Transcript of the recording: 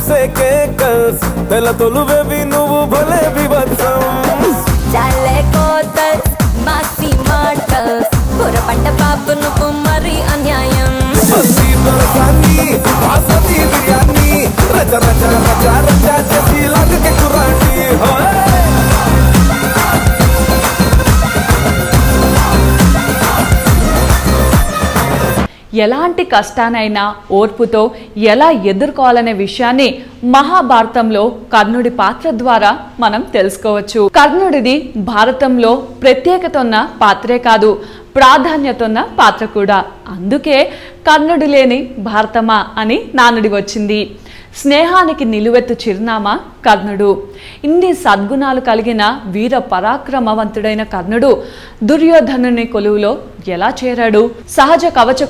సేకే calls తెల తొలువేవి నువ్వు భలే వివత్సం చాలే కోతల్స్ మాసి మాటల్స్ పొరపడ్డ పాపు నువ్వు మరి అన్యాయం బాసమతి బిర్యానీ రచ రచ రచ రచ చేసి లాగకే కురాని ఎలాంటి కష్టానైనా ఓర్పుతో ఎలా ఎదుర్కోవాలనే విషయాన్ని మహాభారతంలో కర్ణుడి పాత్ర ద్వారా మనం తెలుసుకోవచ్చు. కర్ణుడిది భారతంలో ప్రత్యేకత ఉన్న పాత్రే కాదు, ప్రాధాన్యత ఉన్న పాత్ర కూడా. అందుకే కర్ణుడు లేని భారతమా అని నానుడి వచ్చింది. స్నేహానికి నిలువెత్తు చిరునామా కర్ణుడు. ఇన్ని సద్గుణాలు కలిగిన వీర పరాక్రమవంతుడైన కర్ణుడు దుర్యోధనుని కొలువులో ఎలా చేరాడు? సహజ కవచ